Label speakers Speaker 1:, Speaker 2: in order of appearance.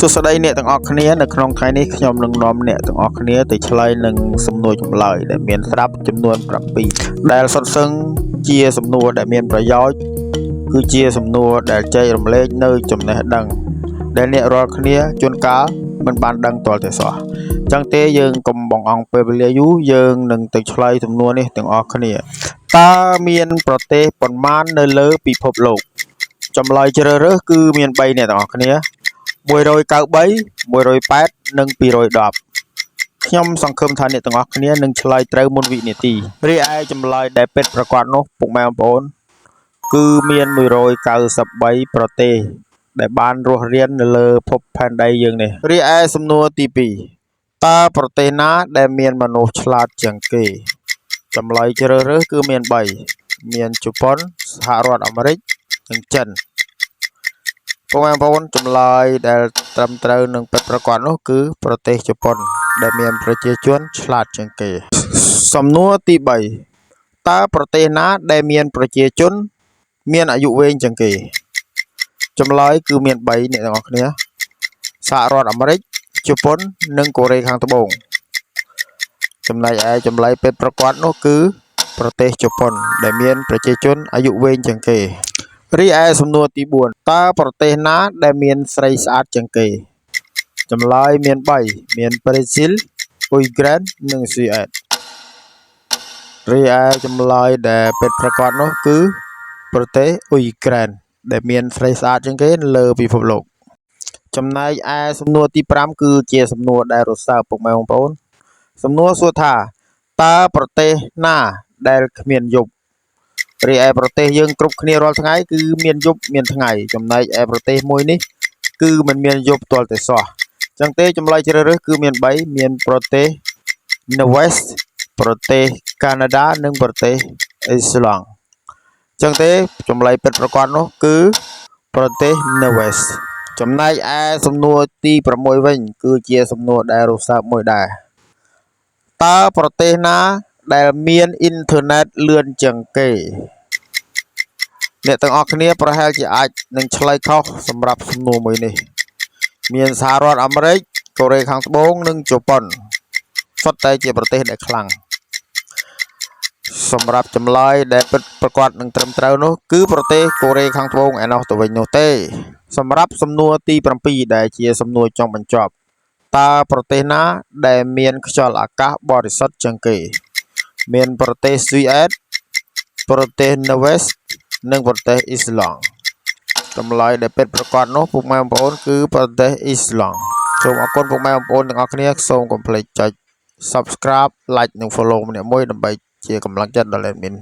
Speaker 1: សួស្តីអ្នកទាំងអស់គ្នានៅក្នុងថ្ងៃនេះខ្ញុំនឹងនាំអ្នកទាំងអស់គ្នាទៅឆ្លើយនឹងសំណួរចម្លើយដែលមានស្រាប់ចំនួន7ដែលសុទ្ធសឹងជាសំណួរដែលមានប្រយោជន៍គឺជាសំណួរដែលចែករំលែកនៅចំណេះដឹងដែលអ្នករាល់គ្នាជួនកាលមិនបានដឹងទាល់តែសោះចឹងទេយើងកុំបង្អង់ពេលវេលាយូរយើងនឹងទៅឆ្លើយសំណួរនេះទាំងអស់គ្នាតើមានប្រទេសប៉ុន្មាននៅលើពិភពលោកចម្លើយជ្រើសរើសគឺមាន3អ្នកទាំងអស់គ្នា193 108និង210ខ្ញុំសង្ឃឹមថាអ្នកទាំងអស់គ្នានឹងឆ្លើយត្រូវមុនវិនាទីរីឯចម្លើយដែលពិតប្រាកដនោះពុកម៉ែបងប្អូនគឺមាន193ប្រទេសដែលបានរស់រាននៅលើភពផែនដីយើងនេះរីឯសំណួរទី2តើប្រទេសណាដែលមានមនុស្សឆ្លាតជាងគេចម្លើយជ្រើសរើសគឺមាន3មានជប៉ុនសហរដ្ឋអាមេរិកនិងចិនបងប្អូនចម្លើយដែលត្រឹមត្រូវនិងពិតប្រាកដនោះគឺប្រទេសជប៉ុនដែលមានប្រជាជនឆ្លាតជាងគេសំណួរទី3តើប្រទេសណាដែលមានប្រជាជនមានអាយុវែងជាងគេចម្លើយគឺមាន3អ្នកទាំងអស់គ្នាសហរដ្ឋអាមេរិកជប៉ុននិងកូរ៉េខាងត្បូងចំណែកឯចម្លើយពិតប្រាកដនោះគឺប្រទេសជប៉ុនដែលមានប្រជាជនអាយុវែងជាងគេរីឯសំណួរទី4តើប្រទេសណាដែលមានស្រីស្អាតជាងគេចម្លើយមាន3មានប្រេស៊ីលអ៊ុយក្រែននិងស៊ុយអែតរីឯចម្លើយដែលពិតប្រាកដនោះគឺប្រទេសអ៊ុយក្រែនដែលមានស្រីស្អាតជាងគេនៅលើពិភពលោកចំណែកឯសំណួរទី5គឺជាសំណួរដែលរសើបពុកម៉ែបងប្អូនសំណួរសួរថាតើប្រទេសណាដែលគ្មានយប់រីឯប្រទេសយើងគ្រប់គ្នារាល់ថ្ងៃគឺមានយប់មានថ្ងៃចំណែកឯប្រទេសមួយនេះគឺមិនមានយប់ទាល់តែសោះចឹងទេចម្លើយជ្រើសរើសគឺមាន3មានប្រទេស Norway ប្រទេសកាណាដានិងប្រទេសអ៊ីស្លង់ចឹងទេចម្លើយពិតប្រាកដនោះគឺប្រទេស Norway ចំណែកឯសំណួរទី6វិញគឺជាសំណួរដែលរសើបមួយដែរតើប្រទេសណាដែលមានអ៊ីនធឺណិតលឿនជាងគេអ្នកទាំងអស់គ្នាប្រហែលជាអាចនឹងឆ្លើយខុសសម្រាប់សំណួរមួយនេះមានសហរដ្ឋអាមេរិកកូរ៉េខាងត្បូងនិងជប៉ុនសុទ្ធតែជាប្រទេសដែលខ្លាំងសម្រាប់ចម្លើយដែលពិតប្រាកដនិងត្រឹមត្រូវនោះគឺប្រទេសកូរ៉េខាងត្បូងឯណោះទៅវិញនោះទេសម្រាប់សំណួរទី7ដែលជាសំណួរចុងបញ្ចប់តើប្រទេសណាដែលមានខ្យល់អាកាសបរិសុទ្ធជាងគេមានប្រទេសស៊ុយអែតប្រទេស Norway និងប្រទេសអ៊ីស្លង់ចម្លើយដែលពិតប្រាកដនោះពុកម៉ែបងប្អូនគឺប្រទេសអ៊ីស្លង់សូមអរគុណពុកម៉ែបងប្អូនទាំងអស់គ្នាសូមកុំភ្លេចចុច Subscribe Like និង Follow ម្នាក់មួយដើម្បីជាកម្លាំងចិត្តដល់ Admin